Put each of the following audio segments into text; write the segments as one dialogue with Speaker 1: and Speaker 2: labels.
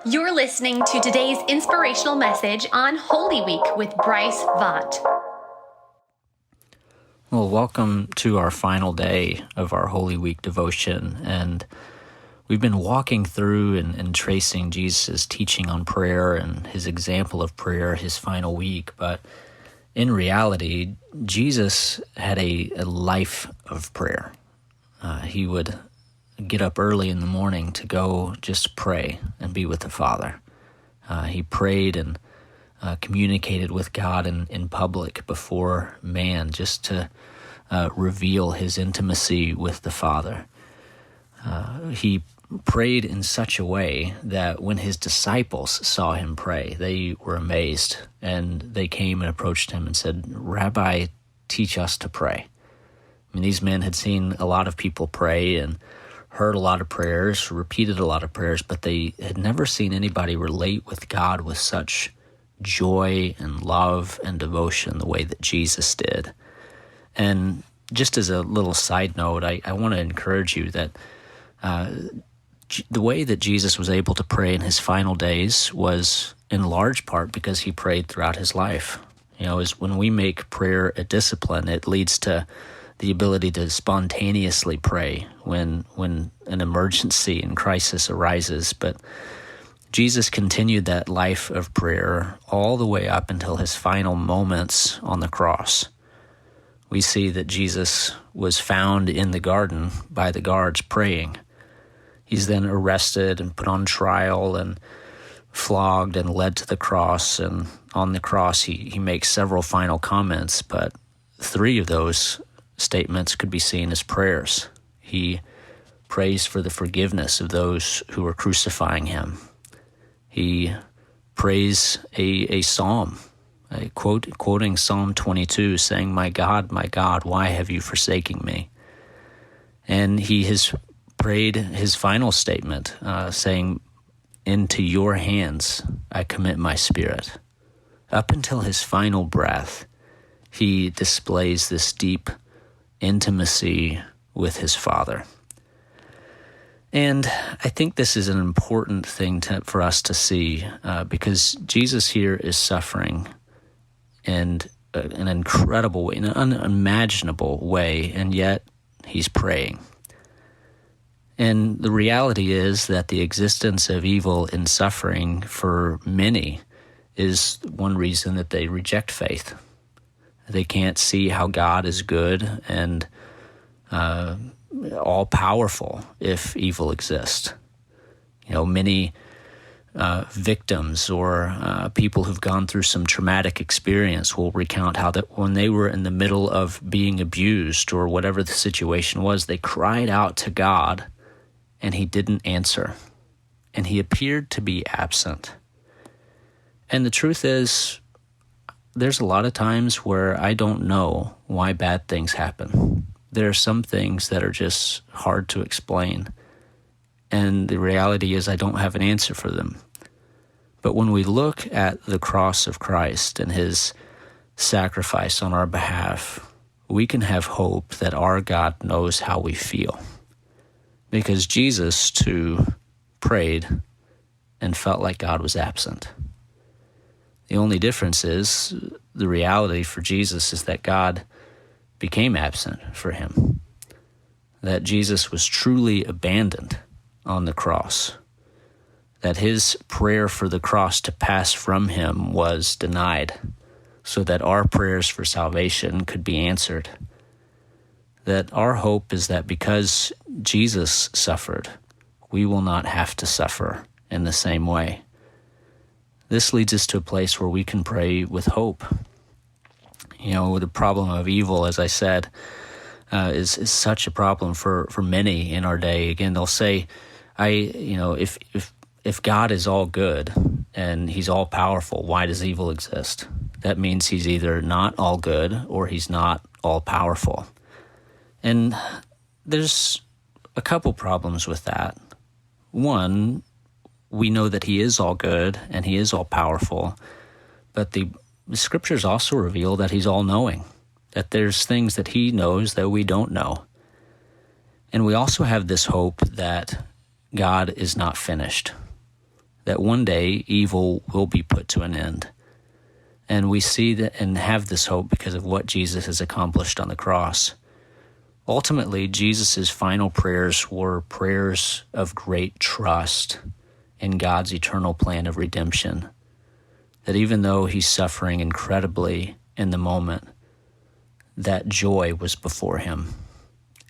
Speaker 1: You're listening to today's inspirational message on Holy Week with Bryce Vaught.
Speaker 2: Well, welcome to our final day of our Holy Week devotion, and we've been walking through and tracing Jesus' teaching on prayer and his example of prayer his final week, but in reality, Jesus had a life of prayer. He would get up early in the morning to go just pray and be with the Father. He prayed and communicated with God in public before man just to reveal his intimacy with the Father. He prayed in such a way that when his disciples saw him pray, they were amazed, and they came and approached him and said, "Rabbi, teach us to pray." I mean, these men had seen a lot of people pray and heard a lot of prayers, repeated a lot of prayers, but they had never seen anybody relate with God with such joy and love and devotion the way that Jesus did. And just as a little side note, I want to encourage you that the way that Jesus was able to pray in his final days was in large part because he prayed throughout his life. You know, is when we make prayer a discipline, it leads to the ability to spontaneously pray when an emergency and crisis arises. But Jesus continued that life of prayer all the way up until his final moments on the cross. We see that Jesus was found in the garden by the guards praying. He's then arrested and put on trial and flogged and led to the cross. And on the cross, he makes several final comments, but 3 of those statements could be seen as prayers. He prays for the forgiveness of those who are crucifying him. He prays a psalm, quoting Psalm 22, saying, my God, why have you forsaken me?" And he has prayed his final statement, saying, "Into your hands I commit my spirit." Up until his final breath, he displays this deep intimacy with his Father. And I think this is an important thing for us to see because Jesus here is suffering in an incredible way, in an unimaginable way, and yet he's praying. And the reality is that the existence of evil and suffering for many is one reason that they reject faith. They can't see how God is good and all-powerful if evil exists. You know, many victims or people who've gone through some traumatic experience will recount how that when they were in the middle of being abused or whatever the situation was, they cried out to God and he didn't answer, and he appeared to be absent. And the truth is, there's a lot of times where I don't know why bad things happen. There are some things that are just hard to explain, and the reality is I don't have an answer for them. But when we look at the cross of Christ and his sacrifice on our behalf, we can have hope that our God knows how we feel. Because Jesus, too, prayed and felt like God was absent. The only difference is the reality for Jesus is that God became absent for him, that Jesus was truly abandoned on the cross, that his prayer for the cross to pass from him was denied so that our prayers for salvation could be answered, that our hope is that because Jesus suffered, we will not have to suffer in the same way. This leads us to a place where we can pray with hope. You know, the problem of evil, as I said, is such a problem for many in our day. Again, they'll say, if God is all good and he's all powerful, why does evil exist? That means he's either not all good or he's not all powerful. And there's a couple problems with that. One, we know that he is all good and he is all powerful, but the scriptures also reveal that he's all knowing, that there's things that he knows that we don't know. And we also have this hope that God is not finished, that one day evil will be put to an end. And we see that and have this hope because of what Jesus has accomplished on the cross. Ultimately, Jesus' final prayers were prayers of great trust in God's eternal plan of redemption. That even though he's suffering incredibly in the moment, that joy was before him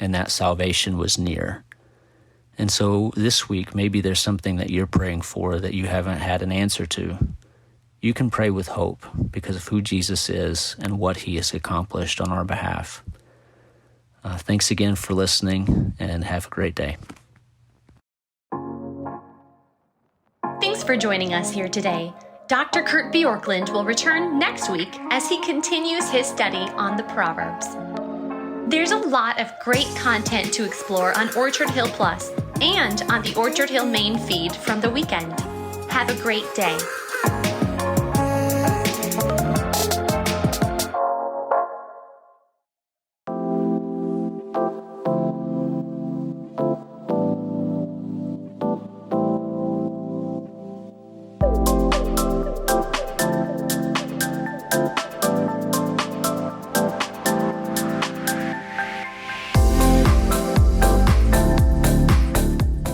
Speaker 2: and that salvation was near. And so this week, maybe there's something that you're praying for that you haven't had an answer to. You can pray with hope because of who Jesus is and what he has accomplished on our behalf. Thanks again for listening, and have a great day.
Speaker 1: Thanks for joining us here today. Dr. Kurt Bjorklund will return next week as he continues his study on the Proverbs. There's a lot of great content to explore on Orchard Hill Plus and on the Orchard Hill main feed from the weekend. Have a great day.